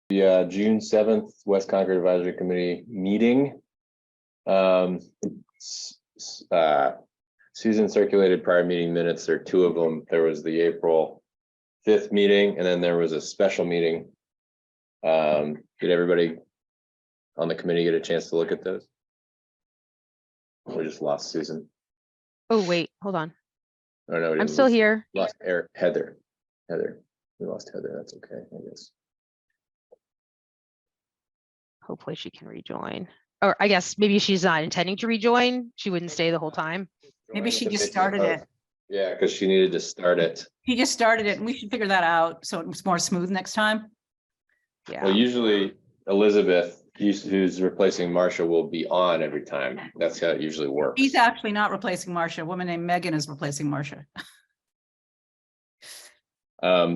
The June 7th West Concord Advisory Committee meeting. Susan circulated prior meeting minutes. There are two of them. There was the April 5th meeting, and then there was a special meeting. Did everybody on the committee get a chance to look at those? We just lost Susan. Oh, wait, hold on. Oh, no, I'm still here. Lost Heather. We lost Heather. That's okay, I guess. Hopefully she can rejoin. Or I guess maybe she's not intending to rejoin. She wouldn't stay the whole time. Maybe she just started it. Yeah, because she needed to start it. He just started it, and we should figure that out so it's more smooth next time. Yeah. Well, usually Elizabeth, who's replacing Marsha, will be on every time. That's how it usually works. He's actually not replacing Marsha. A woman named Megan is replacing Marsha.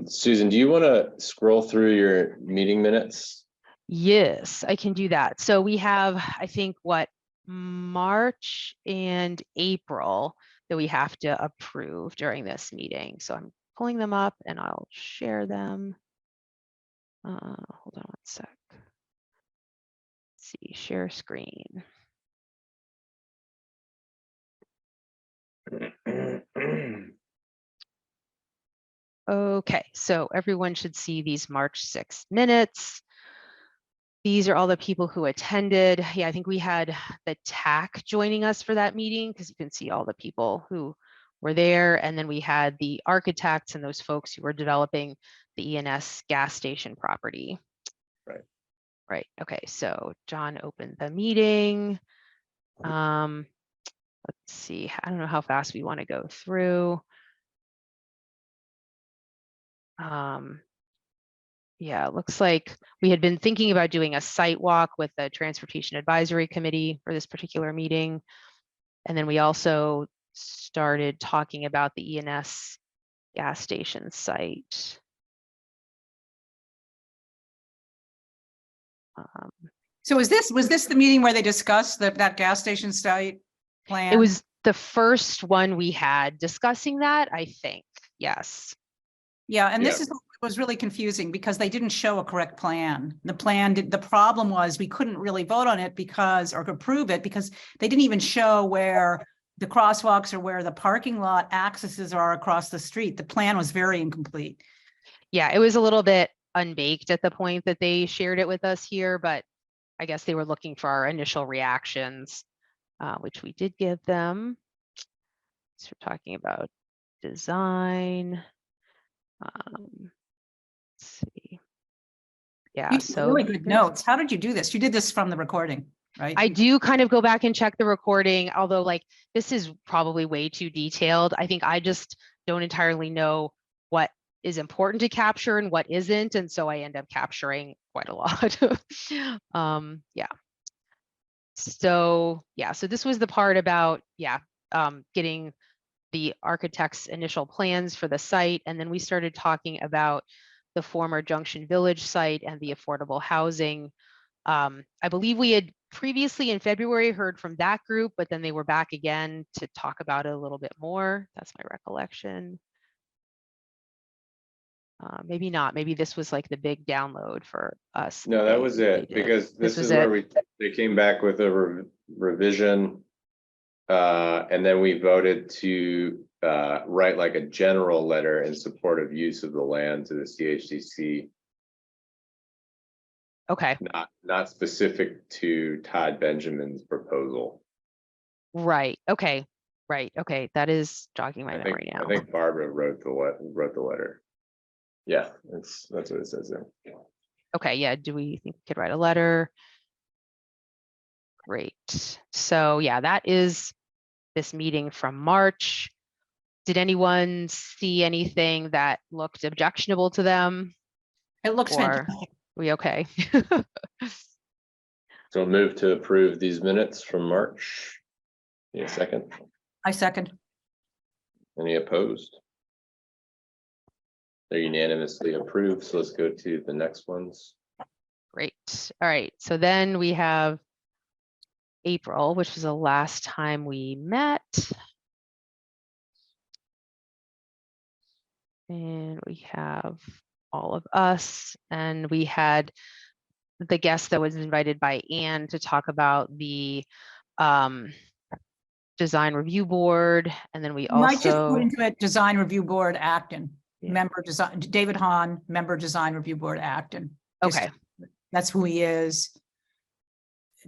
Susan, do you want to scroll through your meeting minutes? Yes, I can do that. So we have, I think, what, March and April that we have to approve during this meeting. So I'm pulling them up and I'll share them. Hold on one sec. Let's see, share screen. Okay, so everyone should see these March 6th minutes. These are all the people who attended. Yeah, I think we had the TAC joining us for that meeting because you can see all the people who were there. And then we had the architects and those folks who were developing the ENS gas station property. Right. Right. Okay, so John opened the meeting. Let's see, I don't know how fast we want to go through. Yeah, it looks like we had been thinking about doing a site walk with the Transportation Advisory Committee for this particular meeting. And then we also started talking about the ENS gas station site. So was this the meeting where they discussed that gas station site plan? It was the first one we had discussing that, I think. Yes. Yeah, and this was really confusing because they didn't show a correct plan. The problem was we couldn't really vote on it or approve it because they didn't even show where the crosswalks or where the parking lot accesses are across the street. The plan was very incomplete. Yeah, it was a little bit unbaked at the point that they shared it with us here, but I guess they were looking for our initial reactions, which we did give them. So we're talking about design. Let's see. Yeah, so really good notes. How did you do this? You did this from the recording, right? I do kind of go back and check the recording, although like this is probably way too detailed. I think I just don't entirely know what is important to capture and what isn't, and so I end up capturing quite a lot. Yeah. So this was the part about getting the architect's initial plans for the site, and then we started talking about the former Junction Village site and the affordable housing. I believe we had previously in February heard from that group, but then they were back again to talk about it a little bit more. That's my recollection. Maybe not. Maybe this was like the big download for us. No, that was it, because this is where they came back with a revision. And then we voted to write like a general letter in support of use of the land to the CHDC. Okay. Not specific to Todd Benjamin's proposal. Right. Okay. Right. Okay. That is jogging my memory now. I think Barbara wrote the letter. Yeah, that's what it says there. Okay. Yeah. Do we think we could write a letter? Great. So yeah, that is this meeting from March. Did anyone see anything that looked objectionable to them? It looks fantastic. Are we okay? So move to approve these minutes from March. Need a second? I second. Any opposed? They're unanimously approved. So let's go to the next ones. Great. All right. So then we have April, which was the last time we met. And we have all of us. And we had the guest that was invited by Anne to talk about the design review board. And then we You might just put also, into it Design Review Board Acton, Yeah. member design, David Hahn, member Design Review Board Acton. Just- okay, That's who he is.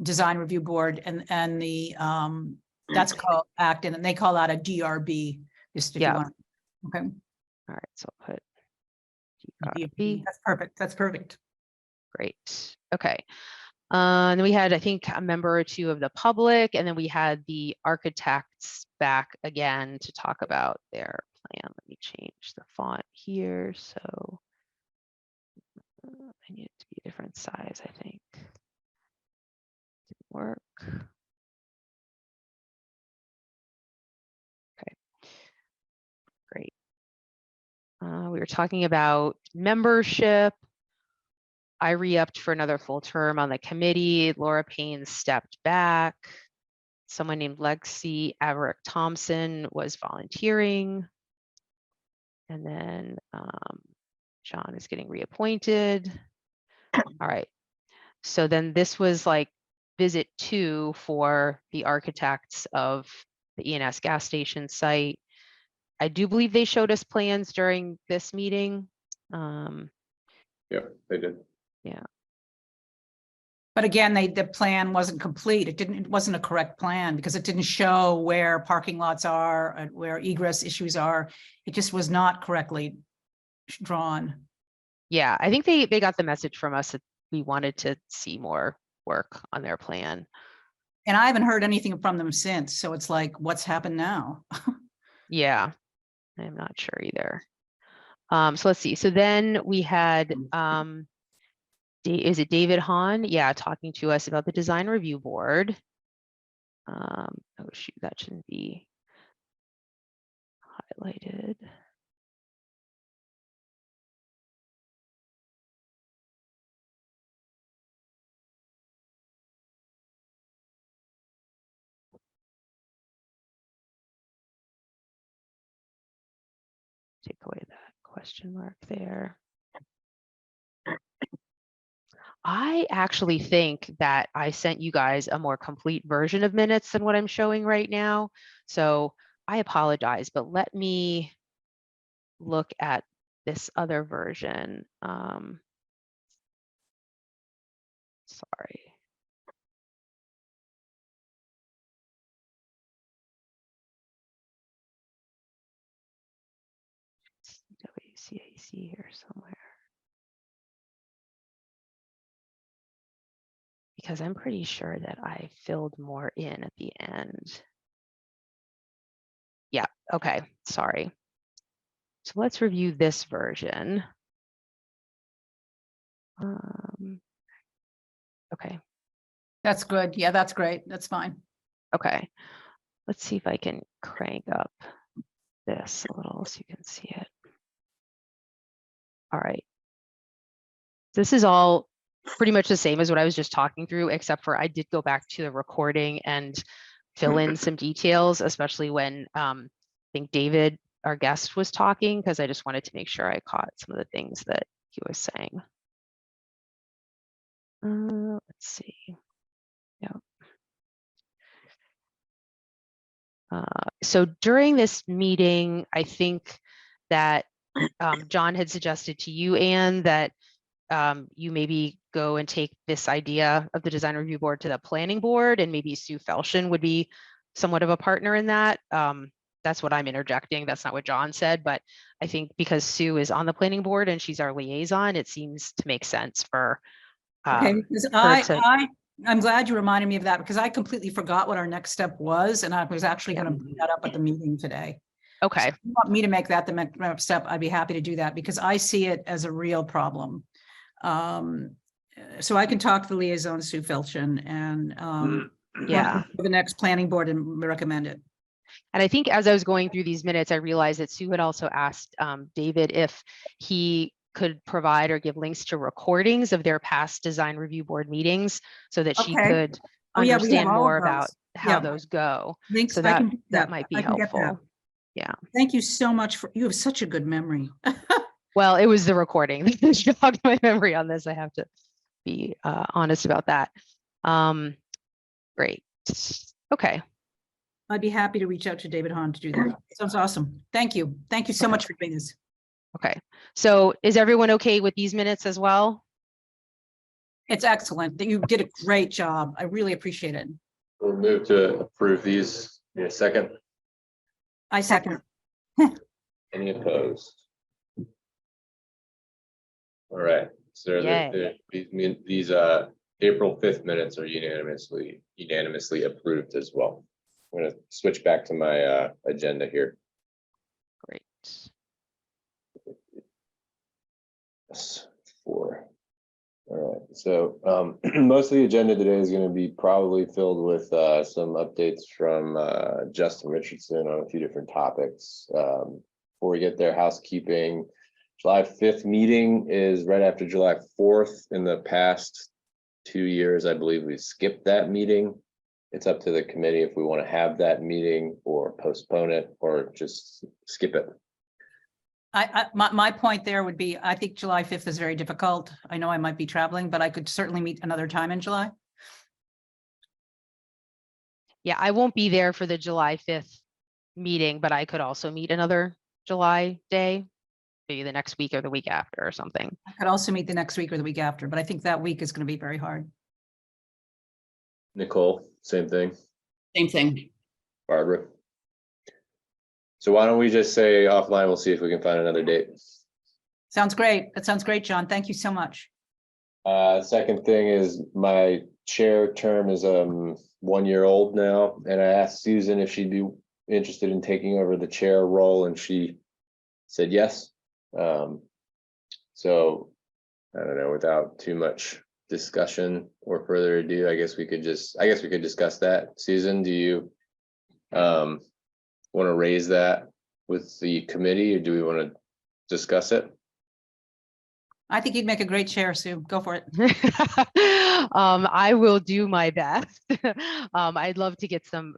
Design Review Board and the, that's called Acton, and they call that a DRB, just if you Yeah. want. Okay. all right, so I'll put DRB. DRB. That's perfect. That's perfect. Great. Okay. And then we had, I think, a member or two of the public, and then we had the architects back again to talk about their plan. Let me change the font here. So I need it to be a different size, I think. Didn't work. Okay. Great. We were talking about membership. I re-upped for another full term on the committee. Laura Payne stepped back. Someone named Lexi Averick Thompson was volunteering. And then John is getting reappointed. All right. So then this was like visit 2 for the architects of the ENS gas station site. I do believe they showed us plans during this meeting. Yeah, they did. But again, the plan wasn't complete. It wasn't a correct plan because it didn't show where parking lots are and where egress issues are. It just was not correctly drawn. Yeah, I think they got the message from us that we wanted to see more work on their plan. And I haven't heard anything from them since. So it's like, what's happened now? Yeah, I'm not sure either. So let's see. So then we had, is it David Hahn? Yeah, talking to us about the design review board. Oh shoot, that shouldn't be highlighted. Take away that question mark there. I actually think that I sent you guys a more complete version of minutes than what I'm showing right now. So I apologize, but let me look at this other version. Sorry. WCAC here somewhere. Because I'm pretty sure that I filled more in at the end. Yeah, okay, sorry. So let's review this version. Okay. That's good. Yeah, that's great. That's fine. Okay. Let's see if I can crank up this a little so you can see it. All right. This is all pretty much the same as what I was just talking through, except for I did go back to the recording and fill in some details, especially when I think David, our guest, was talking, because I just wanted to make sure I caught some of the things that he was saying. Let's see. Yeah. So during this meeting, I think that John had suggested to you, Anne, that you maybe go and take this idea of the design review board to the planning board, and maybe Sue Felshen would be somewhat of a partner in that. That's what I'm interjecting. That's not what John said, but I think because Sue is on the planning board and she's our liaison, it seems to make sense for Okay, because I'm glad you reminded me of that because I completely forgot what our next step was, and I was actually going to bring that up at the meeting today. Okay. So if you want me to make that the next step, I'd be happy to do that because I see it as a real problem. So I can talk to the liaison, Sue Felshen, and Yeah. the next planning board and recommend it. And I think as I was going through these minutes, I realized that Sue had also asked David if he could provide or give links to recordings of their past design review board meetings so that she could understand more about how those go. Links, so that might be helpful. Yeah. Thank you so much you have such a good memory. Well, it was the recording that jogged my memory on this. I have to be honest about that. Great. Okay. I'd be happy to reach out to David Hahn to do that. Sounds awesome. Thank you. Thank you so much for doing this. Okay. So is everyone okay with these minutes as well? It's excellent. You did a great job. I really appreciate it. We'll move to approve these in a second. I second. Any opposed? All right, so Yay. these April 5th minutes are unanimously approved as well. I'm gonna switch back to my agenda here. Great. Yes, 4. All right, so most of the agenda today is going to be probably filled with some updates from Justin Richardson on a few different topics. Before we get there, housekeeping. July 5th meeting is right after July 4th. In the past 2 years, I believe we skipped that meeting. It's up to the committee if we want to have that meeting or postpone it or just skip it. My point there would be, I think July 5th is very difficult. I know I might be traveling, but I could certainly meet another time in July. Yeah, I won't be there for the July 5th meeting, but I could also meet another July day, maybe the next week or the week after or something. I could also meet the next week or the week after, but I think that week is going to be very hard. Nicole, same thing. Same thing. Barbara. So why don't we just say offline, we'll see if we can find another date. Sounds great. That sounds great, John. Thank you so much. Second thing is my chair term is 1 year old now, and I asked Susan if she'd be interested in taking over the chair role, and she said yes. So I don't know, without too much discussion or further ado, I guess we could discuss that. Susan, do you want to raise that with the committee, or do we want to discuss it? I think you'd make a great chair, Sue. Go for it. I will do my best. I'd love to get some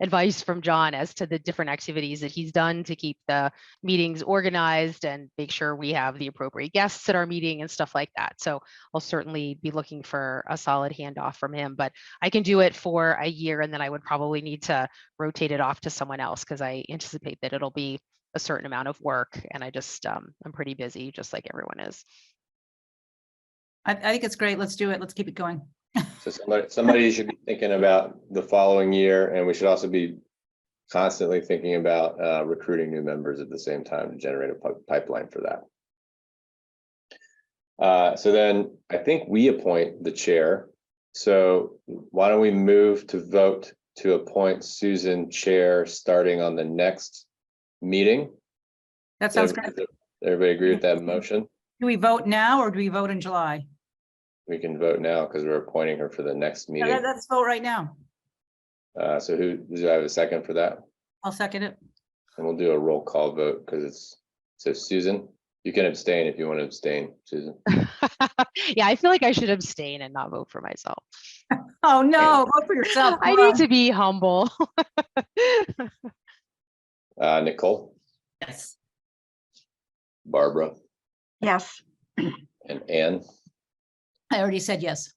advice from John as to the different activities that he's done to keep the meetings organized and make sure we have the appropriate guests at our meeting and stuff like that. So I'll certainly be looking for a solid handoff from him, but I can do it for a year and then I would probably need to rotate it off to someone else because I anticipate that it'll be a certain amount of work and I just I'm pretty busy just like everyone is. I think it's great. Let's do it. Let's keep it going. So somebody should be thinking about the following year, and we should also be constantly thinking about recruiting new members at the same time to generate a pipeline for that. So then I think we appoint the chair. So why don't we move to vote to appoint Susan chair starting on the next meeting? That sounds great. Everybody agree with that motion? Do we vote now or do we vote in July? We can vote now because we're appointing her for the next meeting. Let's vote right now. So do I have a second for that? I'll second it. And we'll do a roll call vote because it's, so Susan, you can abstain if you want to abstain, Susan. Yeah, I feel like I should abstain and not vote for myself. Oh no, vote for yourself. I need to be humble. Nicole, Yes. Barbara, Yes. and Anne, I already said yes.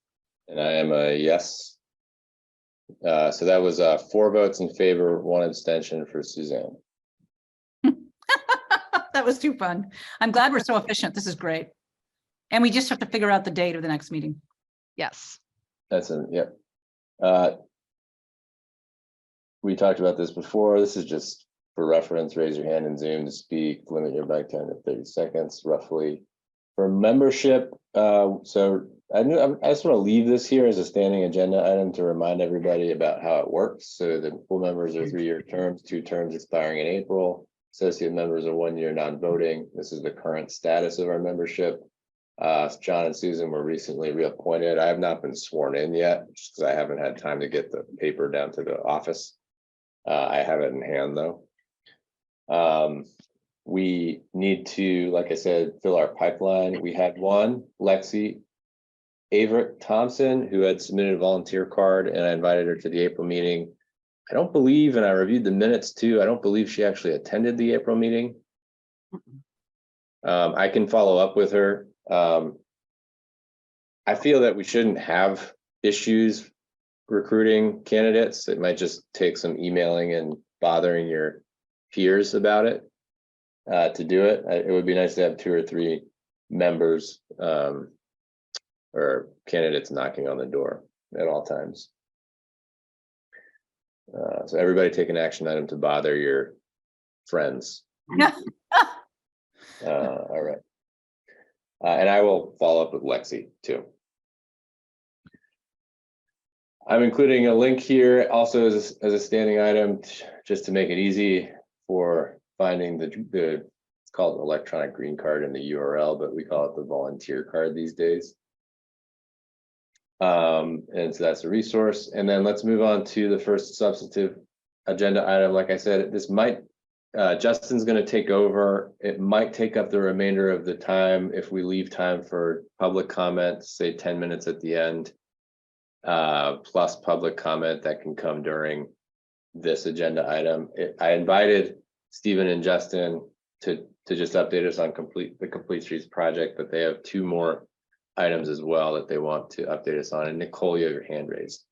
and I am a yes. So that was 4 votes in favor, 1 abstention for Suzanne. That was too fun. I'm glad we're so efficient. This is great. And we just have to figure out the date of the next meeting. Yes. That's a, yep. We talked about this before. This is just for reference. Raise your hand in Zoom to speak. Limit your mic time to 30 seconds roughly. For membership, so I just want to leave this here as a standing agenda item to remind everybody about how it works. So the full members are 3-year terms, 2 terms expiring in April. Associate members are 1 year non-voting. This is the current status of our membership. John and Susan were recently reappointed. I have not been sworn in yet, just because I haven't had time to get the paper down to the office. I have it in hand though. We need to, like I said, fill our pipeline. We had one, Lexi Averitt Thompson, who had submitted a volunteer card, and I invited her to the April meeting. I don't believe, and I reviewed the minutes too, I don't believe she actually attended the April meeting. I can follow up with her. I feel that we shouldn't have issues recruiting candidates. It might just take some emailing and bothering your peers about it to do it. It would be nice to have 2 or 3 members or candidates knocking on the door at all times. So everybody take an action item to bother your friends. All right. And I will follow up with Lexi too. I'm including a link here also as a standing item, just to make it easy for finding the it's called electronic green card in the URL, but we call it the volunteer card these days. And so that's a resource. And then let's move on to the first substantive agenda item. Like I said, this might, Justin's going to take over. It might take up the remainder of the time if we leave time for public comment, say 10 minutes at the end, plus public comment that can come during this agenda item. I invited Stephen and Justin to just update us on the Complete Streets project, but they have 2 more items as well that they want to update us on. And Nicole, you have your hand raised.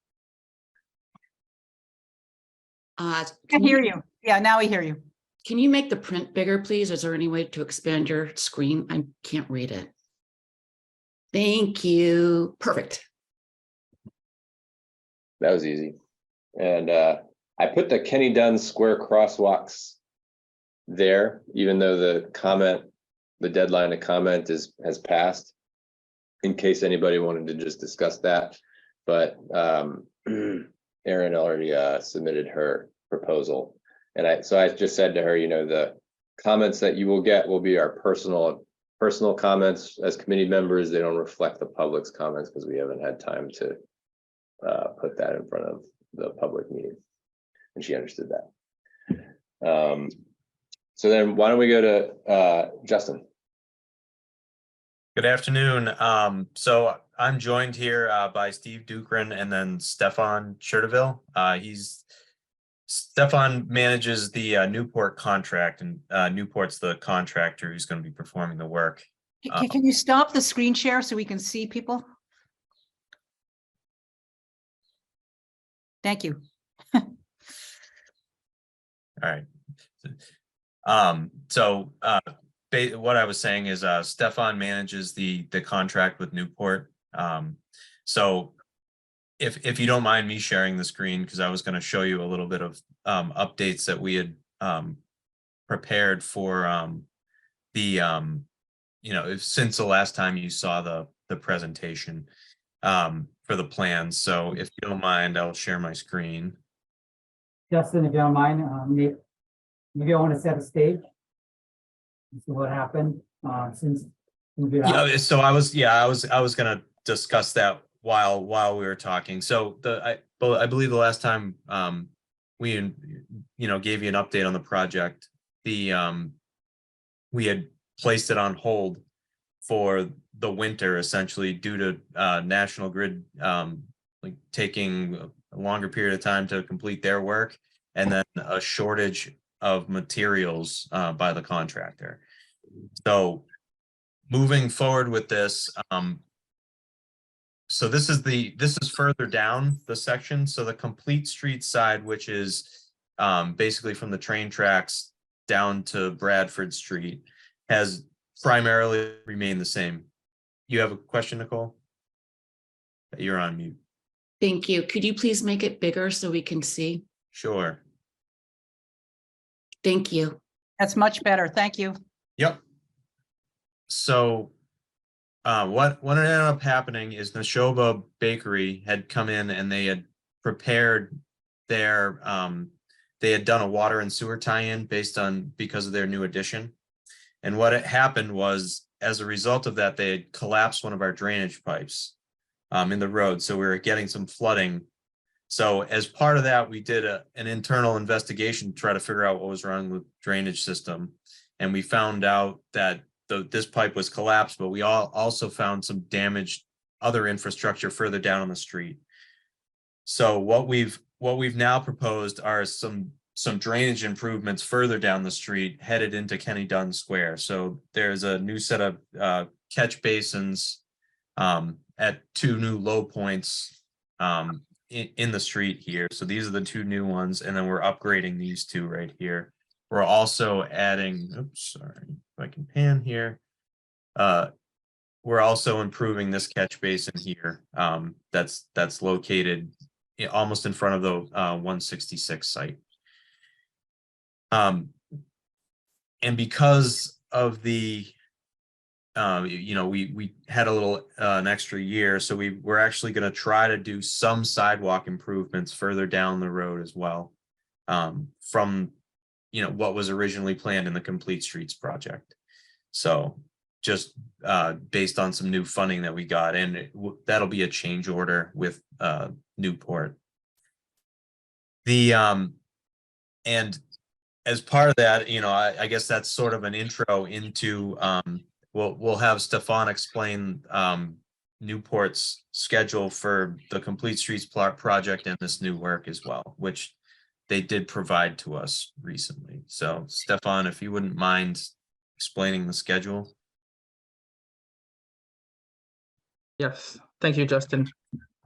I hear you. Yeah, now we hear you. Can you make the print bigger, please? Is there any way to expand your screen? I can't read it. Thank you. Perfect. That was easy. And I put the Kenny Dunn square crosswalks there, even though the deadline to comment has passed, in case anybody wanted to just discuss that. But Erin already submitted her proposal. And so I just said to her, you know, the comments that you will get will be our personal comments as committee members. They don't reflect the public's comments because we haven't had time to put that in front of the public meeting. And she understood that. So then why don't we go to Justin? Good afternoon. So I'm joined here by Steve Dukran and then Stefan Cherteville. Stefan manages the Newport contract, and Newport's the contractor who's going to be performing the work. Can you stop the screen share so we can see people? Thank you. All right. So what I was saying is Stefan manages the contract with Newport. So if you don't mind me sharing the screen, because I was going to show you a little bit of updates that we had prepared for since the last time you saw the presentation for the plans. So if you don't mind, I'll share my screen. Justin, if you don't mind, maybe I want to set a stage. See what happened since. Yeah, so I was going to discuss that while we were talking. So I believe the last time we gave you an update on the project, we had placed it on hold for the winter, essentially due to National Grid taking a longer period of time to complete their work, and then a shortage of materials by the contractor. So moving forward with this, so this is further down the section. So the Complete Street side, which is basically from the train tracks down to Bradford Street, has primarily remained the same. You have a question, Nicole? You're on mute. Thank you. Could you please make it bigger so we can see? Sure. Thank you. That's much better. Thank you. Yep. So what ended up happening is Neshoba Bakery had come in and they had prepared their they had done a water and sewer tie-in because of their new addition. And what had happened was, as a result of that, they had collapsed one of our drainage pipes in the road. So we were getting some flooding. So as part of that, we did an internal investigation to try to figure out what was wrong with the drainage system. And we found out that this pipe was collapsed, but we also found some damaged other infrastructure further down on the street. So what we've now proposed are some some drainage improvements further down the street headed into Kenny Dunn Square. So there's a new set of catch basins at two new low points in the street here. So these are the two new ones, and then we're upgrading these two right here. We're also adding, oops, sorry, if I can pan here. We're also improving this catch basin here. That's located almost in front of the 166 site. And because of the we had a little an extra year, so we're actually going to try to do some sidewalk improvements further down the road as well, from what was originally planned in the Complete Streets project. So just based on some new funding that we got, and that'll be a change order with Newport. And as part of that, I guess that's sort of an intro into we'll have Stefan explain Newport's schedule for the Complete Streets project and this new work as well, which they did provide to us recently. So Stefan, if you wouldn't mind explaining the schedule. Yes, thank you, Justin.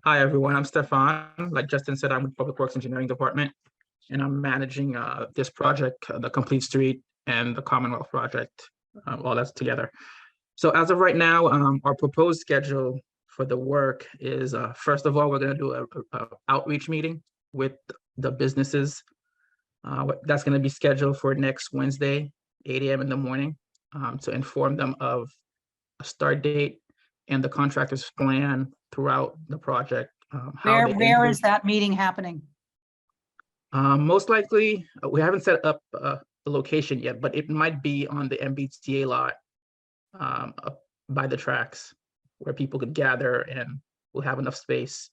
Hi, everyone. I'm Stefan. Like Justin said, I'm with Public Works Engineering Department, and I'm managing this project, the Complete Street and the Commonwealth project, all that's together. So as of right now, our proposed schedule for the work is, first of all, we're going to do a outreach meeting with the businesses. That's going to be scheduled for next Wednesday, 8 a.m. in the morning, to inform them of a start date and the contractor's plan throughout the project. Where is that meeting happening? Most likely, we haven't set up the location yet, but it might be on the MBTA lot up by the tracks where people could gather and we'll have enough space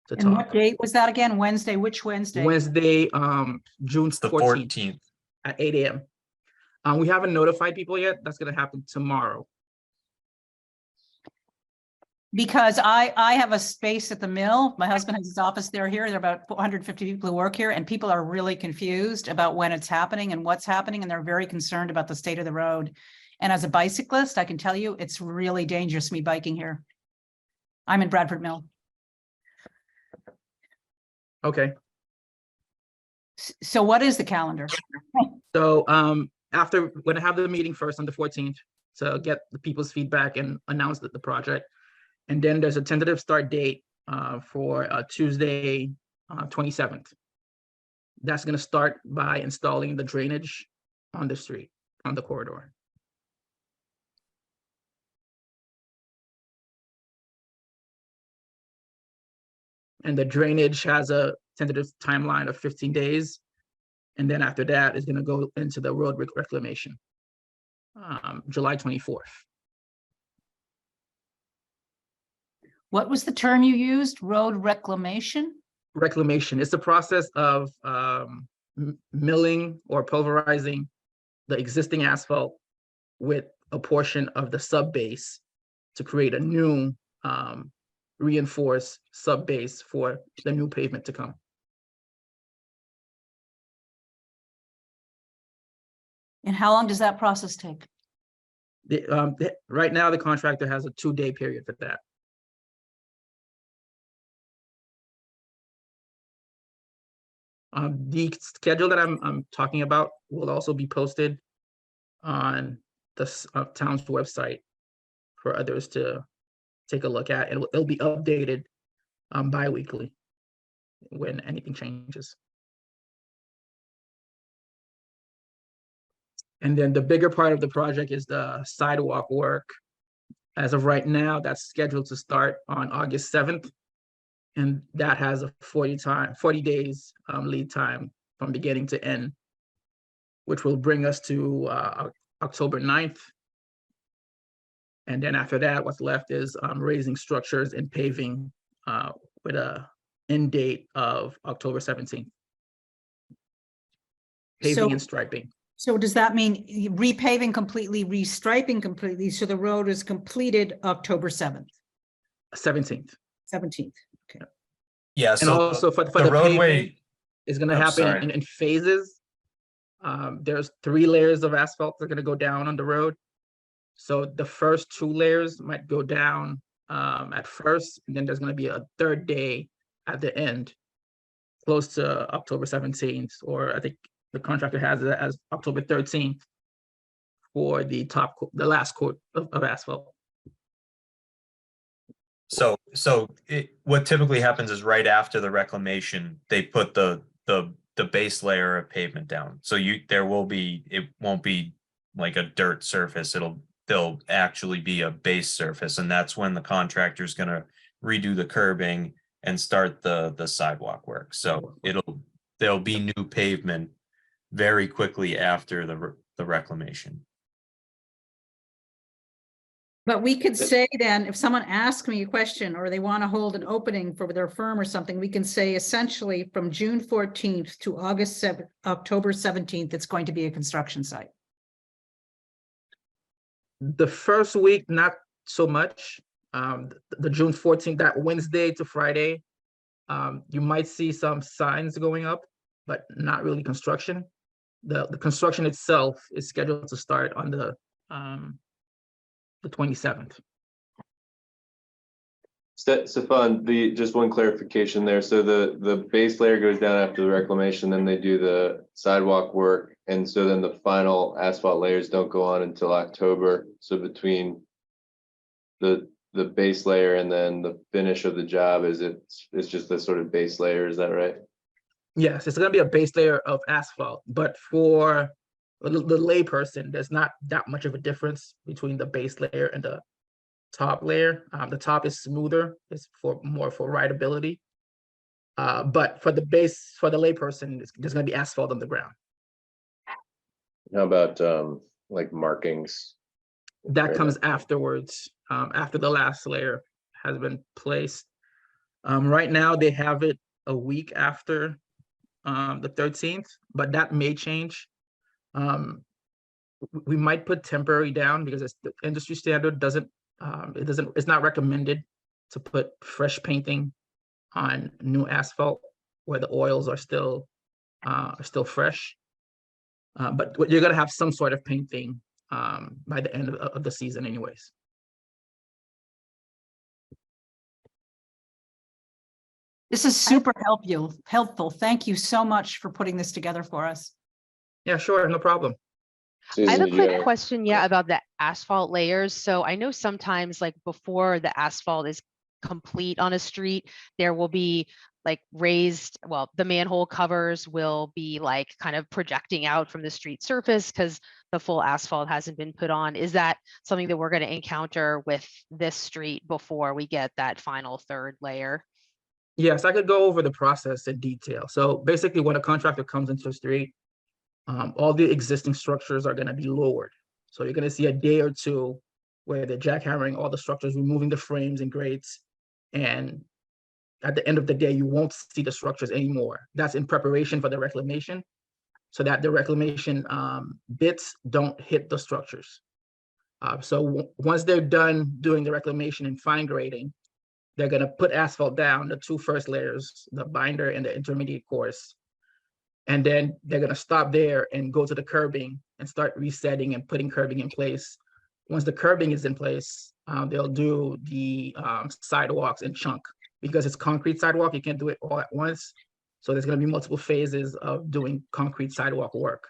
to And talk. what date was that again? Wednesday? Which Wednesday? Wednesday, June It's the 14th 14th. at 8 a.m. We haven't notified people yet. That's going to happen tomorrow. Because I have a space at the mill. My husband has his office there here. There are about 450 people who work here, and people are really confused about when it's happening and what's happening, and they're very concerned about the state of the road. And as a bicyclist, I can tell you, it's really dangerous me biking here. I'm in Bradford Mill. Okay. So what is the calendar? So after, we're going to have the meeting first on the 14th to get the people's feedback and announce the project. And then there's a tentative start date for Tuesday, 27th. That's going to start by installing the drainage on the street, on the corridor. And the drainage has a tentative timeline of 15 days. And then after that, it's going to go into the road reclamation, July 24th. What was the term you used? Road reclamation? Reclamation. It's the process of milling or pulverizing the existing asphalt with a portion of the sub base to create a new reinforced sub base for the new pavement to come. And how long does that process take? Right now, the contractor has a 2-day period for that. The schedule that I'm talking about will also be posted on the town's website for others to take a look at. It'll be updated bi-weekly when anything changes. And then the bigger part of the project is the sidewalk work. As of right now, that's scheduled to start on August 7th. And that has a 40 days lead time from beginning to end, which will bring us to October 9th. And then after that, what's left is raising structures and paving with a end date of October 17th. Paving and striping. So does that mean repaving completely, restriping completely, so the road is completed October 7th? 17th. 17th. Yeah. And So also for the the roadway paving is going to happen in phases. There's 3 layers of asphalt that are gonna go down on the road. So the first 2 layers might go down at first, and then there's gonna be a 3rd day at the end, close to October 17th, or I think the contractor has it as October 13th for the the last coat of asphalt. So what typically happens is right after the reclamation, they put the base layer of pavement down. So it won't be like a dirt surface. There'll actually be a base surface, and that's when the contractor's gonna redo the curbing and start the sidewalk work. So there'll be new pavement very quickly after the reclamation. But we could say then, if someone asks me a question or they want to hold an opening for their firm or something, we can say essentially from June 14th to October 17th, it's going to be a construction site. The first week, not so much. The June 14th, that Wednesday to Friday, you might see some signs going up, but not really construction. The construction itself is scheduled to start on the 27th. Stefan, just one clarification there. So the base layer goes down after the reclamation, then they do the sidewalk work. And so then the final asphalt layers don't go on until October. So between the base layer and then the finish of the job, it's just the sort of base layer, is that right? Yes, it's gonna be a base layer of asphalt, but for the layperson, there's not that much of a difference between the base layer and the top layer. The top is smoother, it's more for rideability. But for the layperson, there's gonna be asphalt on the ground. How about like markings? That Right. comes afterwards, after the last layer has been placed. Right now, they have it a week after the 13th, but that may change. We might put temporary down because it's the industry standard it's not recommended to put fresh painting on new asphalt where the oils are still fresh. But you're gonna have some sort of painting by the end of the season anyways. This is super helpful. Thank you so much for putting this together for us. Yeah, sure, no problem. I have Susan, a did you quick have- question, yeah, about the asphalt layers. So I know sometimes like before the asphalt is complete on a street, there will be like raised, well, the manhole covers will be like kind of projecting out from the street surface because the full asphalt hasn't been put on. Is that something that we're going to encounter with this street before we get that final 3rd layer? Yes, I could go over the process in detail. So basically, when a contractor comes into the street, all the existing structures are going to be lowered. So you're going to see a day or 2 where they're jackhammering all the structures, removing the frames and grates. And at the end of the day, you won't see the structures anymore. That's in preparation for the reclamation, so that the reclamation bits don't hit the structures. So once they're done doing the reclamation and fine grading, they're going to put asphalt down, the 2 first layers, the binder and the intermediate course. And then they're going to stop there and go to the curbing and start resetting and putting curbing in place. Once the curbing is in place, they'll do the sidewalks in chunk. Because it's concrete sidewalk, you can't do it all at once. So there's going to be multiple phases of doing concrete sidewalk work.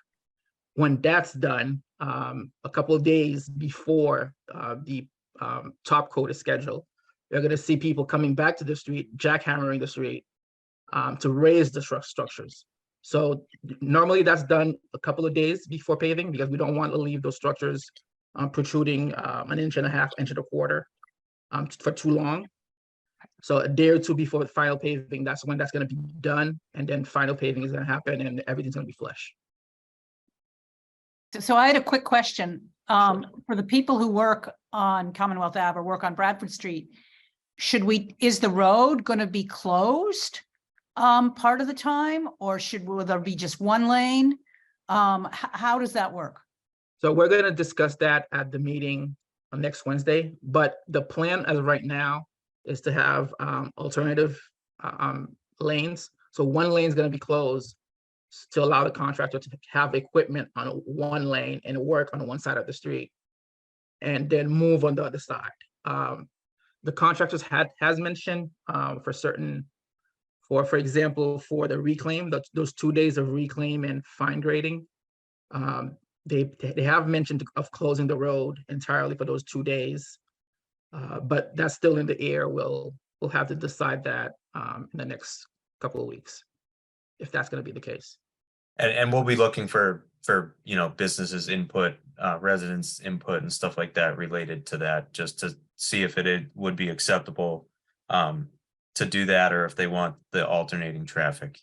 When that's done, a couple of days before the top coat is scheduled, you're going to see people coming back to the street, jackhammering the street to raise the structures. So normally that's done a couple of days before paving because we don't want to leave those structures protruding 1.5 inches, 1.25 inches for too long. So a day or 2 before the final paving, that's when that's going to be done. And then final paving is going to happen and everything's going to be flush. So I had a quick question. For the people who work on Commonwealth Ave or work on Bradford Street, is the road going to be closed part of the time, or will there be just 1 lane? How does that work? So we're going to discuss that at the meeting next Wednesday, but the plan as of right now is to have alternative lanes. So 1 lane is going to be closed to allow the contractor to have equipment on one lane and work on one side of the street and then move on the other side. The contractors has mentioned for example, for the reclaim, those 2 days of reclaim and fine grading, they have mentioned of closing the road entirely for those 2 days. But that's still in the air. We'll have to decide that in the next couple of weeks, if that's going to be the case. And we'll be looking for businesses input, residents input and stuff like that related to that, just to see if it would be acceptable to do that, or if they want the alternating traffic.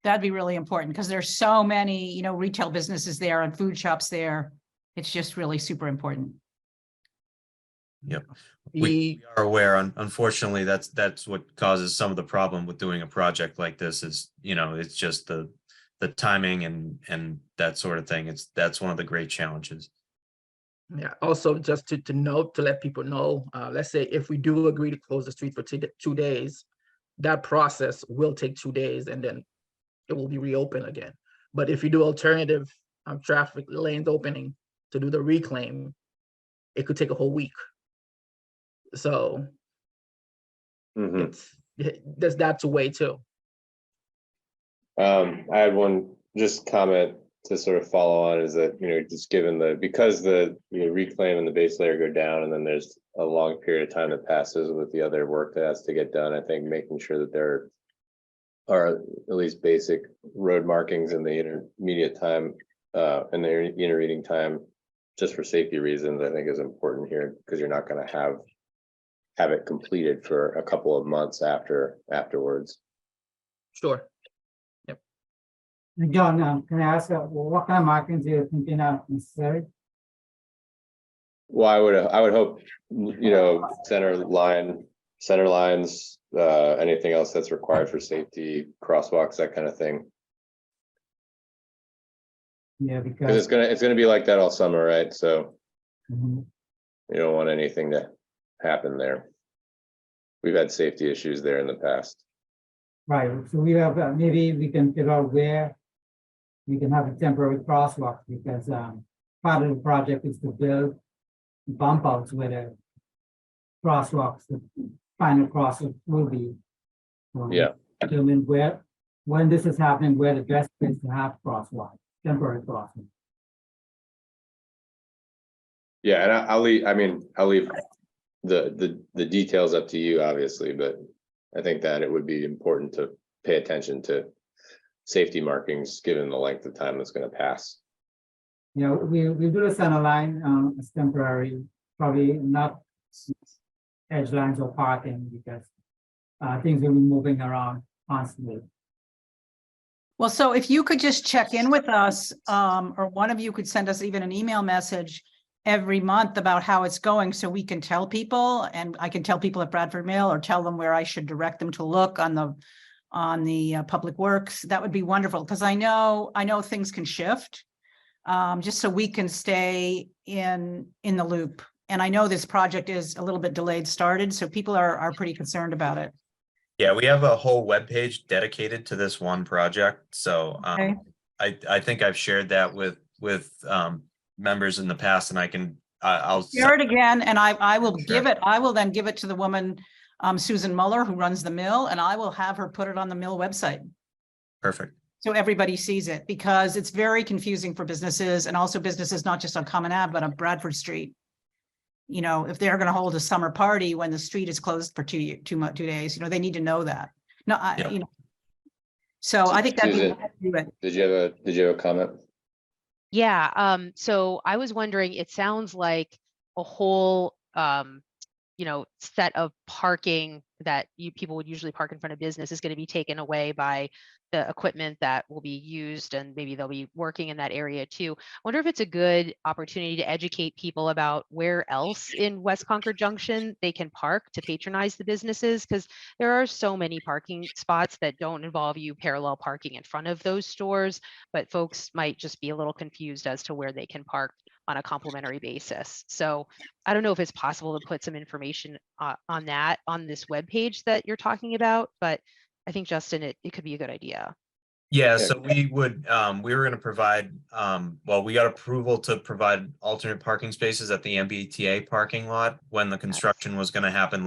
That'd be really important because there's so many, retail businesses there and food shops there. It's just really super important. Yep. We are aware, unfortunately, that's what causes some of the problem with doing a project like this is, it's just the timing and that sort of thing. That's one of the great challenges. Yeah, also just to note, to let people know, let's say if we do agree to close the street for 2 days, that process will take 2 days and then it will be reopened again. But if you do alternative traffic lanes opening to do the reclaim, it could take a whole week. So there's that to weigh too. I had one just comment to sort of follow on is that, just given because the reclaim and the base layer go down and then there's a long period of time that passes with the other work that has to get done, I think making sure that there are at least basic road markings in the intermediate time and the intervening time, just for safety reasons, I think is important here, because you're not going to have it completed for a couple of months afterwards. Sure. John, can I ask what kind of markings you're thinking are necessary? Well, I would hope, center lines, anything else that's required for safety, crosswalks, that kind of thing. Yeah, Because because it's gonna be like that all summer, right? So Mhm. you don't want anything to happen there. We've had safety issues there in the past. Right, so we have, maybe we can figure out where we can have a temporary crosswalk, because part of the project is to build bump outs where the crosswalks, the final crosswalk will be. Yeah. Determine when this is happening, where the best place to have crosswalk, temporary crosswalk. Yeah, and I'll leave the details up to you, obviously, but I think that it would be important to pay attention to safety markings, given the length of time that's going to pass. We do the center line as temporary, probably not edge lines or parking, because things will be moving around constantly. Well, so if you could just check in with us, or one of you could send us even an email message every month about how it's going, so we can tell people, and I can tell people at Bradford Mail or tell them where I should direct them to look on the Public Works. That would be wonderful, because I know things can shift, just so we can stay in the loop. And I know this project is a little bit delayed started, so people are pretty concerned about it. Yeah, we have a whole webpage dedicated to this one project. So Okay. I think I've shared that with members in the past, and I'll Share it again, and I will give it. I will then give it to the woman, Susan Muller, who runs the mill, and I will have her put it on the mill website. Perfect. So everybody sees it, because it's very confusing for businesses, and also businesses not just on Common Ave, but on Bradford Street. If they're going to hold a summer party when the street is closed for 2 days, they need to know that. No, So I think that'd Susan, be good. Did you have a comment? Yeah, so I was wondering, it sounds like a whole, set of parking that people would usually park in front of business is going to be taken away by the equipment that will be used, and maybe they'll be working in that area too. I wonder if it's a good opportunity to educate people about where else in West Concord Junction they can park to patronize the businesses, because there are so many parking spots that don't involve you parallel parking in front of those stores, but folks might just be a little confused as to where they can park on a complimentary basis. So I don't know if it's possible to put some information on that on this webpage that you're talking about, but I think, Justin, it could be a good idea. Yeah, Yeah. so we would, we were gonna provide, well, we got approval to provide alternate parking spaces at the MBTA parking lot when the construction was gonna happen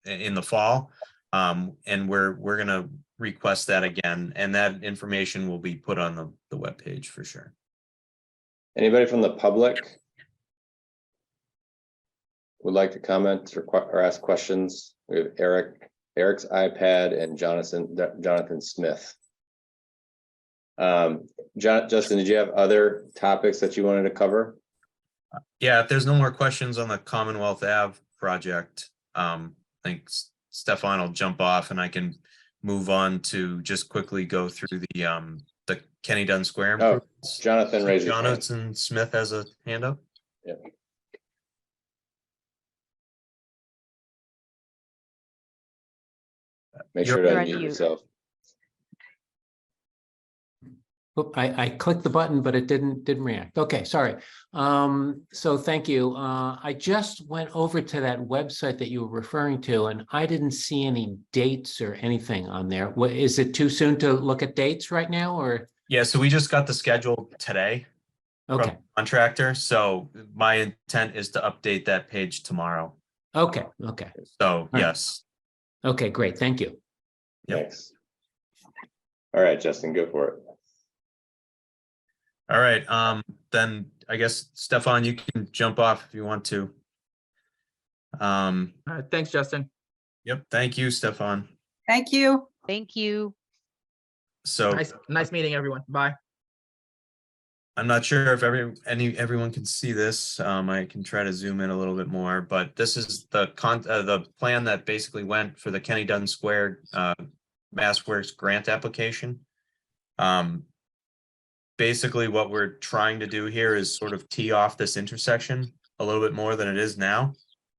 in the fall. And we're gonna request that again, and that information will be put on the webpage for sure. Anybody from the public would like to comment or ask questions? We have Eric's iPad and Jonathan Smith. Justin, did you have other topics that you wanted to cover? Yeah, if there's no more questions on the Commonwealth Ave project, I think Stefan will jump off and I can move on to just quickly go through the Kenny Dunn Square Oh, improvements. Jonathan raised his hand. Jonathan Smith has a hand up. Yep. Make sure to You're on unmute mute. yourself. Oop, I clicked the button, but it didn't react. Okay, sorry. So thank you. I just went over to that website that you were referring to, and I didn't see any dates or anything on there. What, is it too soon to look at dates right now, or? Yeah, so we just got the schedule today from Okay, the contractor. So my intent is to update that page tomorrow. okay. So right. yes. Okay, great. Thank you. Yep. Thanks. All right, Justin, go for it. All right, then I guess Stefan, you can jump off if you want to. All right, thanks, Justin. Yep, thank you, Stefan. Thank you. Thank you. So Nice meeting everyone. Bye. I'm not sure if everyone can see this. I can try to zoom in a little bit more, but this is the plan that basically went for the Kenny Dunn Square MassWorks grant application. Basically what we're trying to do here is sort of tee off this intersection a little bit more than it is now,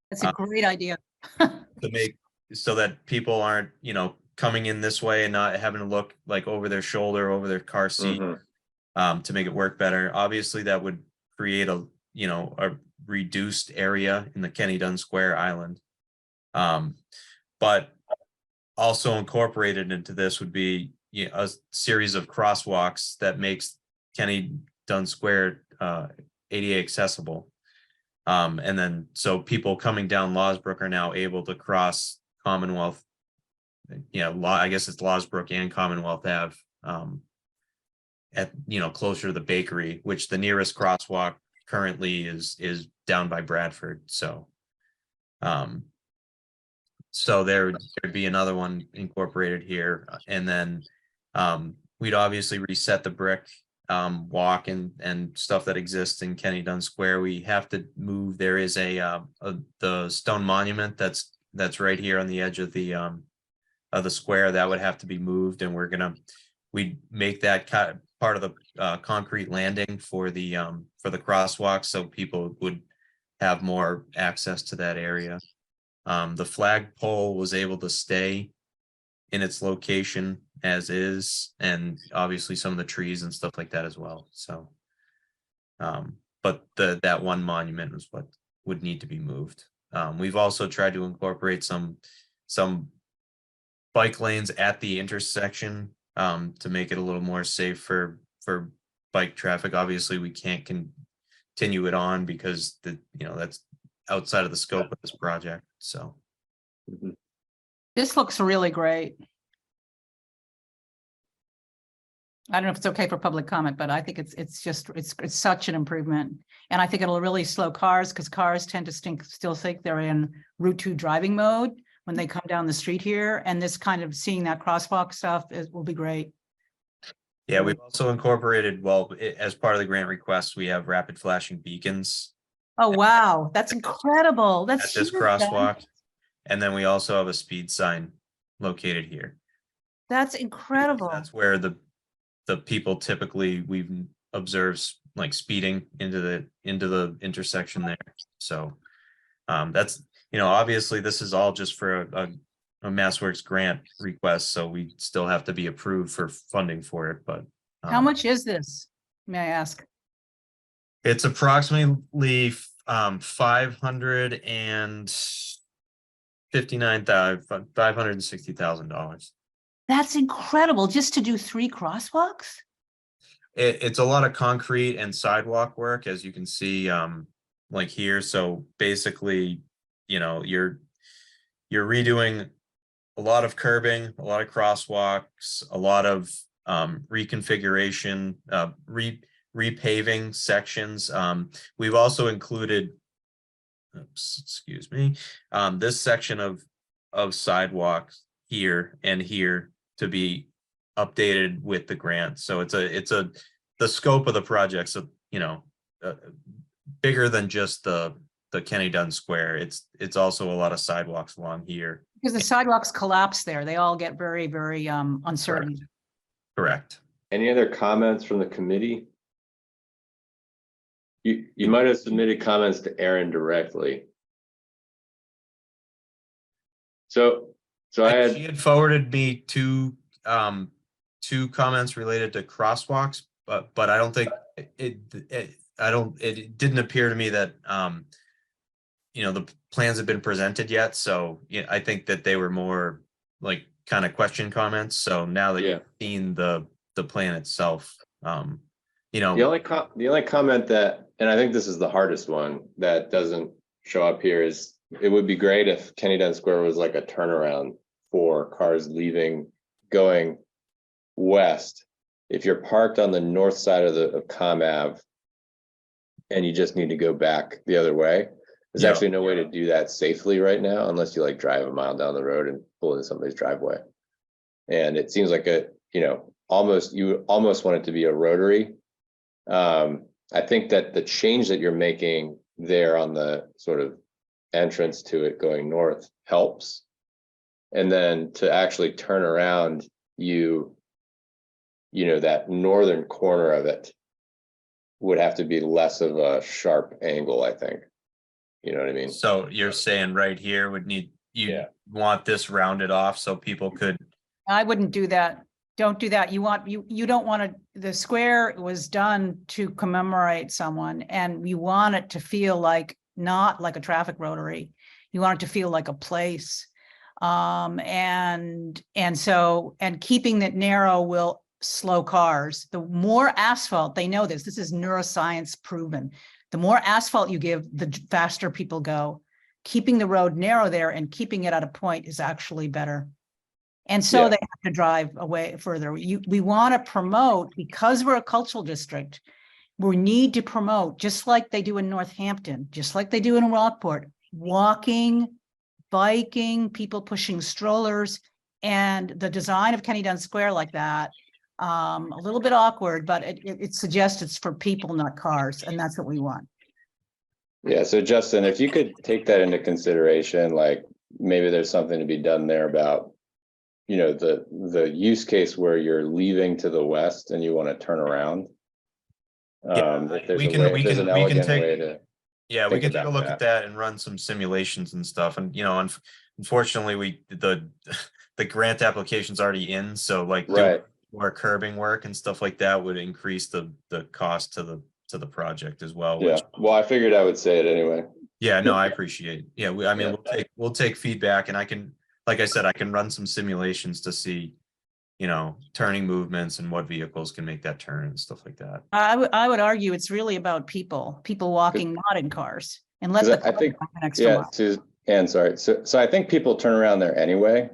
That's a great idea. to make so that people aren't, coming in this way and not having to look like over their shoulder, over their car seat, to make it work better. Obviously that would create a reduced area in the Kenny Dunn Square Island. But also incorporated into this would be a series of crosswalks that makes Kenny Dunn Square ADA accessible. And then so people coming down Losbrook are now able to cross Commonwealth. I guess it's Losbrook and Commonwealth Ave at closer to the bakery, which the nearest crosswalk currently is down by Bradford. So there'd be another one incorporated here, and then we'd obviously reset the brick walk and stuff that exists in Kenny Dunn Square. We have to move. There is the stone monument that's right here on the edge of the square that would have to be moved, and we'd make that part of the concrete landing for the crosswalk, so people would have more access to that area. The flagpole was able to stay in its location as is, and obviously some of the trees and stuff like that as well. So, but that one monument was what would need to be moved. We've also tried to incorporate some bike lanes at the intersection to make it a little more safe for bike traffic. Obviously, we can't continue it on because that's outside of the scope of this project. So This looks really great. I don't know if it's okay for public comment, but I think it's such an improvement. And I think it'll really slow cars, because cars tend to still think they're in Route 2 driving mode when they come down the street here. And this kind of seeing that crosswalk stuff will be great. yeah, we've also incorporated, as part of the grant request, we have rapid flashing beacons Oh, wow. That's incredible. at That's this huge, crosswalk. And then we also have a speed sign located here. That's incredible. That's where the people typically we've observed like speeding into the intersection there. So that's, obviously this is all just for a MassWorks grant request, so we still have to be approved for funding for it. But How much is this? May I ask? it's approximately $560,000. That's incredible, just to do 3 crosswalks? It's a lot of concrete and sidewalk work, as you can see, like here. So basically, you know, you're redoing a lot of curbing, a lot of crosswalks, a lot of reconfiguration, repaving sections. We've also included, oops, excuse me, this section of sidewalks here and here to be updated with the grant. So it's the scope of the project. So, you know, bigger than just the Kenny Dunn Square. It's also a lot of sidewalks along here. Because the sidewalks collapse there. They all get very, very uncertain. Correct. Any other comments from the committee? You might have submitted comments to Aaron directly. So I She had forwarded me two comments related to crosswalks, but I don't think it didn't appear to me that you know, the plans have been presented yet. So yeah, I think that they were more like kind of question comments. So now that you've seen the plan itself, you know, the only comment that, and I think this is the hardest one that doesn't show up here, is it would be great if Kenny Dunn Square was like a turnaround for cars leaving, going west. If you're parked on the north side of Com Ave and you just need to go back the other way, there's actually no way to do that safely right now unless you like drive a mile down the road and pull into somebody's driveway. And it seems like you almost want it to be a rotary. I think that the change that you're making there on the sort of entrance to it going north helps. And then to actually turn around, you know, that northern corner of it would have to be less of a sharp angle, I think. You know what I mean? so you're saying right here would need, you want this rounded off so people could. I wouldn't do that. Don't do that. You don't want to, the square was done to commemorate someone, and you want it to feel like, not like a traffic rotary. You want it to feel like a place. And keeping it narrow will slow cars. The more asphalt, they know this is neuroscience proven. The more asphalt you give, the faster people go. Keeping the road narrow there and keeping it at a point is actually better. And so they have to drive away further. We want to promote, because we're a cultural district, we need to promote, just like they do in Northampton, just like they do in Rockport, walking, biking, people pushing strollers, and the design of Kenny Dunn Square like that. A little bit awkward, but it suggests it's for people, not cars, and that's what we want. Yeah, so Justin, if you could take that into consideration, like maybe there's something to be done there about, you know, the use case where you're leaving to the west and you want to turn around. If there's we a can- way, we if there's can- an we can elegant take- way to. Yeah, we think can take a about look that. at that and run some simulations and stuff. And, you know, unfortunately, the grant application's already in. So like doing more curbing work and stuff like that would increase the cost to the project as well. Yeah, well, I figured I would say it anyway. Yeah, no, I appreciate. Yeah, I mean, we'll take feedback, and I can, like I said, I can run some simulations to see, you know, turning movements and what vehicles can make that turn and stuff like that. I would argue it's really about people walking, not in cars. And let the I think, next to Ann, sorry. So I think people turn around there anyway,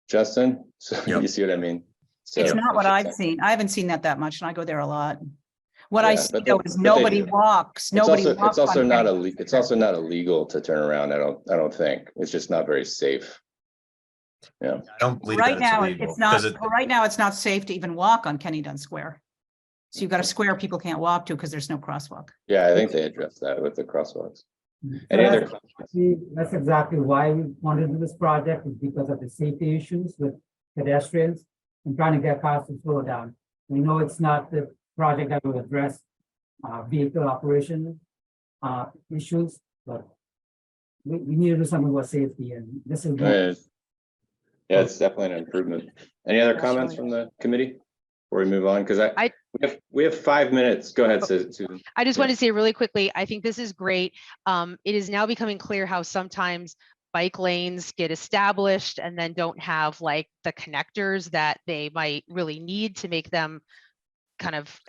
Justin. So you see what I mean? So it's not what I've seen. I haven't seen that much, and I go there a lot. What I see but though is nobody walks. Nobody walks. It's also on not Kenny. it's also not illegal to turn around. I don't think. It's just not very safe. Yeah. I don't believe Right that it's now, illegal, it's not. 'cause it- Right now, it's not safe to even walk on Kenny Dunn Square. So you've got a square people can't walk to because there's no crosswalk. Yeah, I think they addressed that with the crosswalks. So Any other that's exactly why we wanted to do this project, is because of the safety issues with pedestrians and trying to get cars to slow down. We know it's not the project that will address vehicle operation issues, but we need to do something about safety, and this is. Yeah, it's definitely an improvement. Any other comments from the committee before we move on? Because we have 5 minutes. Go ahead, Susan. I just want to say really quickly, I think this is great. It is now becoming clear how sometimes bike lanes get established and then don't have like the connectors that they might really need to make them kind of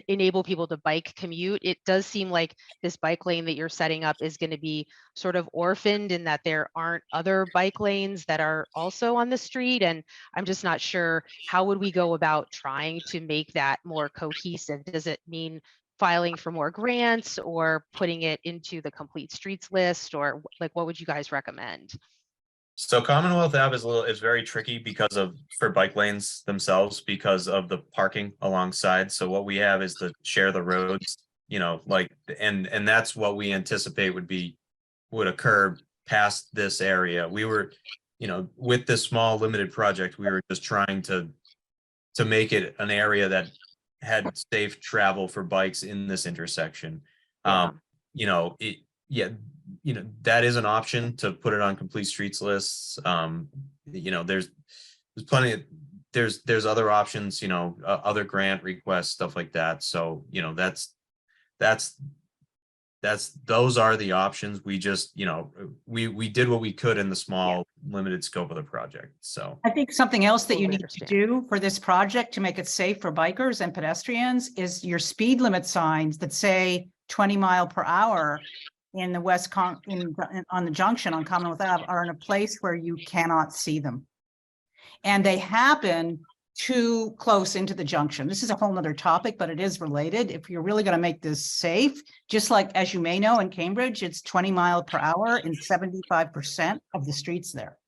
enable people to bike commute. It does seem like this bike lane that you're setting up is going to be sort of orphaned in that there aren't other bike lanes that are also on the street. And I'm just not sure, how would we go about trying to make that more cohesive? Does it mean filing for more grants or putting it into the complete streets list, or like, what would you guys recommend? So Commonwealth Ave is very tricky because of, for bike lanes themselves, because of the parking alongside. So what we have is the share the roads, you know, like, and that's what we anticipate would occur past this area. We were, you know, with this small limited project, we were just trying to make it an area that had safe travel for bikes in this intersection. Yeah. You know, you know, that is an option to put it on complete streets lists. You know, there's plenty of, there's other options, you know, other grant requests, stuff like that. So, you know, those are the options. We just, you know, we did what we could in the small limited scope of the project. So I think something else that you Totally need to understand. do for this project to make it safe for bikers and pedestrians is your speed limit signs that say 20 mile per hour in the on the junction on Commonwealth Ave are in a place where you cannot see them. And they happen too close into the junction. This is a whole nother topic, but it is related. If you're really going to make this safe, just like, as you may know, in Cambridge, it's 20 mile per hour in 75% of the streets there.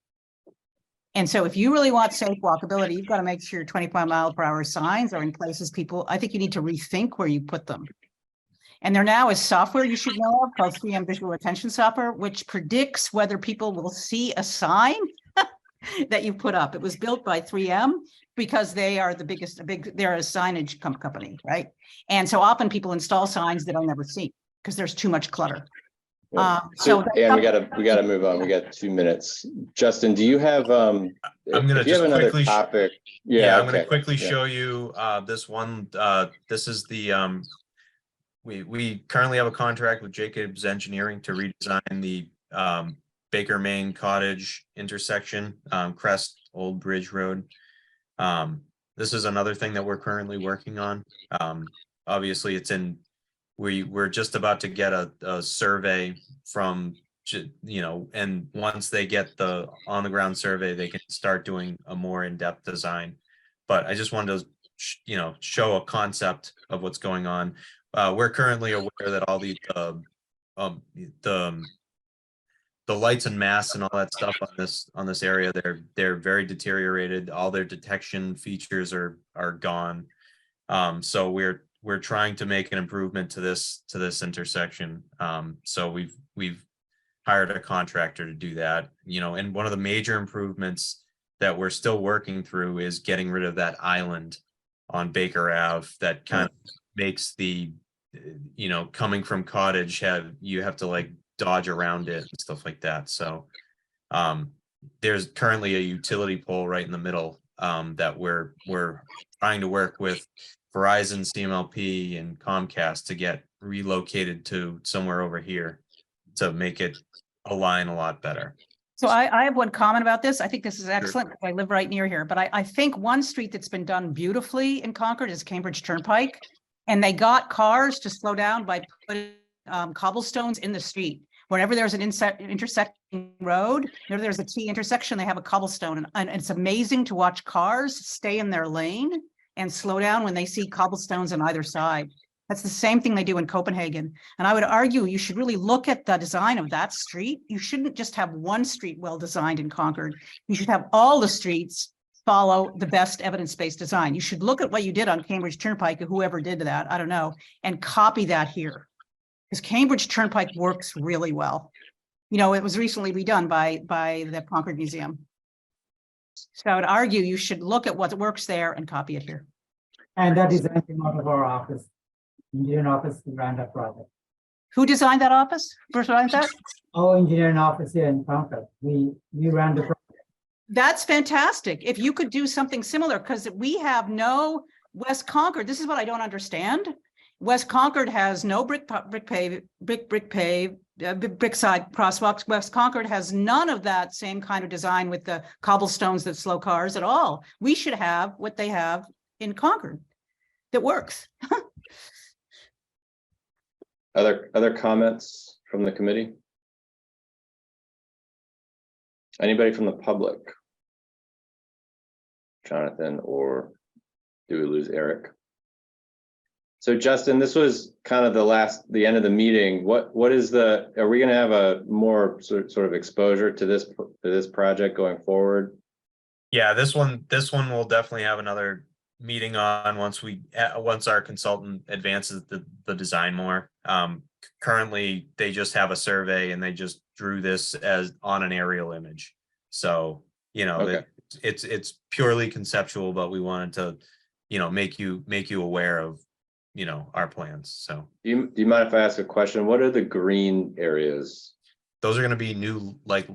And so if you really want safe walkability, you've got to make sure your 25 mile per hour signs are in places people, I think you need to rethink where you put them. And there now is software you should know of called 3M Visual Attention Software, which predicts whether people will see a sign that you put up. It was built by 3M because they are the biggest, they're a signage company, right? And so often people install signs that I'll never see because there's too much clutter. So and we gotta move on. We got 2 minutes. Justin, do you have I'm gonna if you have just another quickly topic? I'm gonna okay. quickly Yeah. show you this one. This is the we currently have a contract with Jacobs Engineering to redesign the Baker Main Cottage intersection, Crest Old Bridge Road. This is another thing that we're currently working on. Obviously it's in, we're just about to get a survey from, you know, and once they get the on the ground survey, they can start doing a more in-depth design. But I just wanted to, you know, show a concept of what's going on. We're currently aware that all the lights and masts and all that stuff on this area, they're very deteriorated. All their detection features are gone. So we're trying to make an improvement to this intersection. So we've hired a contractor to do that, you know, and one of the major improvements that we're still working through is getting rid of that island on Baker Ave that kind of makes the, you know, coming from Cottage, you have to like dodge around it and stuff like that. So there's currently a utility pole right in the middle that we're trying to work with Verizon, CMLP, and Comcast to get relocated to somewhere over here to make it align a lot better. So I have one comment about this. I think this is excellent. Sure. I live right near here, but I think one street that's been done beautifully in Concord is Cambridge Turnpike. And they got cars to slow down by putting cobblestones in the street. Whenever there's an intersecting road, whenever there's a T intersection, they have a cobblestone. And it's amazing to watch cars stay in their lane and slow down when they see cobblestones on either side. That's the same thing they do in Copenhagen. And I would argue you should really look at the design of that street. You shouldn't just have one street well designed in Concord. You should have all the streets follow the best evidence-based design. You should look at what you did on Cambridge Turnpike, or whoever did that, I don't know, and copy that here. Because Cambridge Turnpike works really well. You know, it was recently redone by the Concord Museum. So I would argue you should look at what works there and copy it here. And that is anything out of our office, engineering office, who ran that project. Who designed that office? First designed that? Our engineering office here in Concord. We ran the project. That's fantastic. If you could do something similar, because we have no West Concord. This is what I don't understand. West Concord has no brick pave Brickside crosswalks. West Concord has none of that same kind of design with the cobblestones that slow cars at all. We should have what they have in Concord that works. Other comments from the committee? Anybody from the public? Jonathan, or do we lose Eric? So Justin, this was kind of the end of the meeting. What is are we gonna have a more sort of exposure to this project going forward? Yeah, this one will definitely have another meeting on once our consultant advances the design more. Currently, they just have a survey and they just drew this as on an aerial image. So, you know, Okay. it's purely conceptual, but we wanted to, you know, make you aware of, you know, our plans. So Do you mind if I ask a question? What are the green areas? those are going to be new, like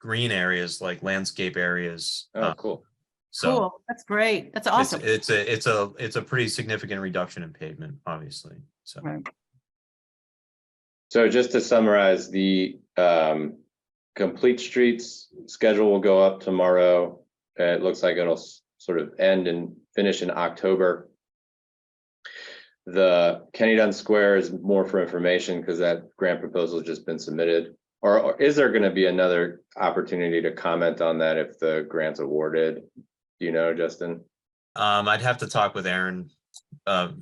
green areas, like landscape areas. Oh, cool. So Cool. That's great. That's awesome. it's a pretty significant reduction in pavement, obviously. So Right. So just to summarize, the complete streets schedule will go up tomorrow. It looks like it'll sort of end and finish in October. The Kenny Dunn Square is more for information because that grant proposal has just been submitted. Or is there going to be another opportunity to comment on that if the grant's awarded? Do you know, Justin? I'd have to talk with Erin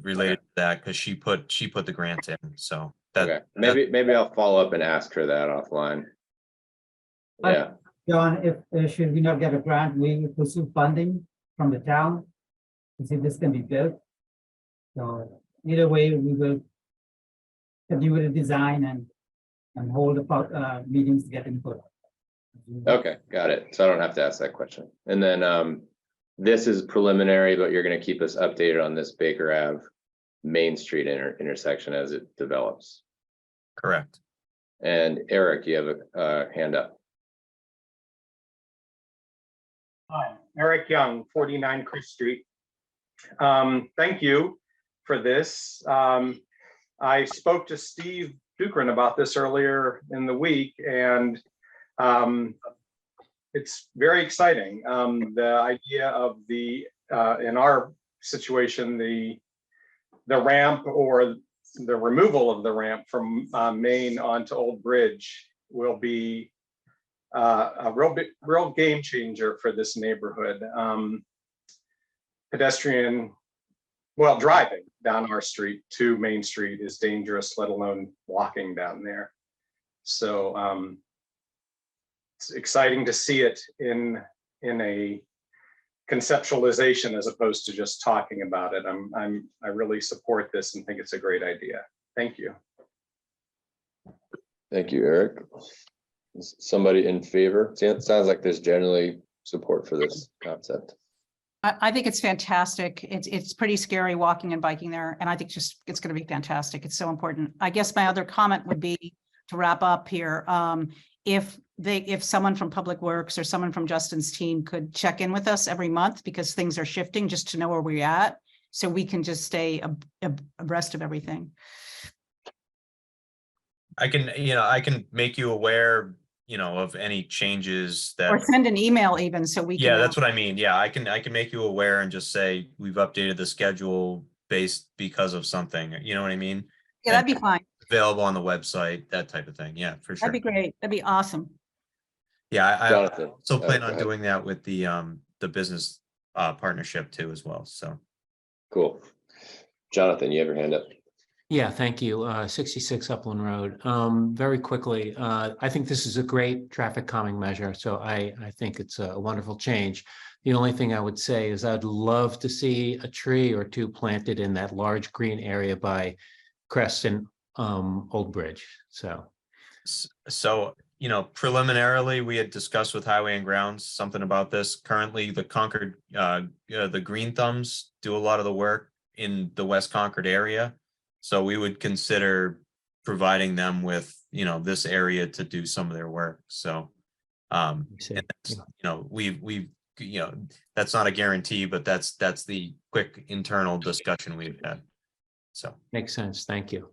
related to that because she put the grant in. So Okay, maybe I'll follow up and ask her that offline. Yeah, John, if should we not get a grant, we pursue funding from the town to see if this can be built. So either way, we will continue with the design and hold the meetings to get input. okay, got it. So I don't have to ask that question. And then this is preliminary, but you're going to keep us updated on this Baker Ave Main Street intersection as it develops. correct. And Eric, you have a hand up. Hi, Eric Young, 49 Chris Street. Thank you for this. I spoke to Steve Dukran about this earlier in the week, and it's very exciting. The idea of in our situation, the ramp or the removal of the ramp from Main onto Old Bridge will be a real game changer for this neighborhood. Driving down our street to Main Street is dangerous, let alone walking down there. So it's exciting to see it in a conceptualization as opposed to just talking about it. I really support this and think it's a great idea. Thank you. Thank you, Eric. Is somebody in favor? It sounds like there's generally support for this concept. I think it's fantastic. It's pretty scary walking and biking there, and I think it's going to be fantastic. It's so important. I guess my other comment would be to wrap up here. If someone from Public Works or someone from Justin's team could check in with us every month because things are shifting, just to know where we're at, so we can just stay abreast of everything. I can make you aware, of any changes that. Or send an email even so we can. Yeah, that's what I mean. Yeah, I can make you aware and just say we've updated the schedule because of something. You know what I mean? Yeah, that'd be fine. Available on the website, that type of thing. Yeah, for sure. That'd be great. That'd be awesome. Yeah, I Jonathan, also plan go on ahead. doing that with the business partnership too as well. So Cool. Jonathan, you have your hand up. Yeah, thank you. 66 Upland Road. Very quickly, I think this is a great traffic calming measure. So I think it's a wonderful change. The only thing I would say is I'd love to see a tree or two planted in that large green area by Crest and Old Bridge. So preliminarily, we had discussed with Highway and Grounds something about this. Currently, the Concord, the Green Thumbs do a lot of the work in the West Concord area. So we would consider providing them with, this area to do some of their work. So, and that's, we've that's not a guarantee, but that's the quick internal discussion we've had. So makes sense. Thank you.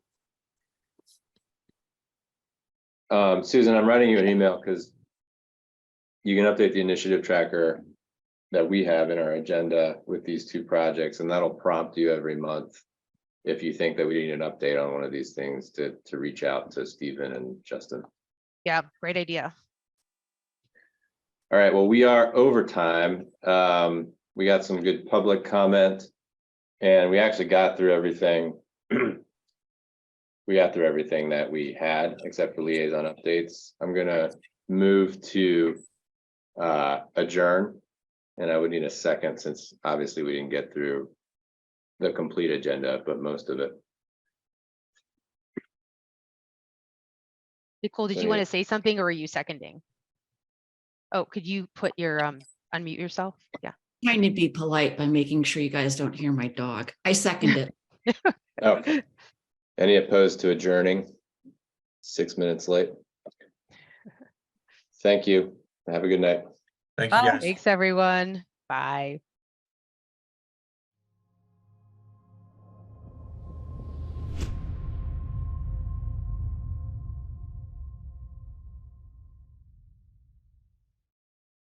Susan, I'm writing you an email because you can update the initiative tracker that we have in our agenda with these two projects, and that'll prompt you every month if you think that we need an update on one of these things to reach out to Stephen and Justin. Yeah, great idea. All right, well, we are over time. We got some good public comment and we actually got through everything. We got through everything that we had except for liaison updates. I'm gonna move to adjourn. And I would need a second since obviously we didn't get through the complete agenda, but most of it. Nicole, did you want to say something or are you seconding? Oh, could you put your unmute yourself? Yeah. Trying to be polite by making sure you guys don't hear my dog. I second it. Okay. Any opposed to adjourning? 6 minutes late. Thank you. Have a good night. Thank you, Bye. guys. Thanks, everyone. Bye.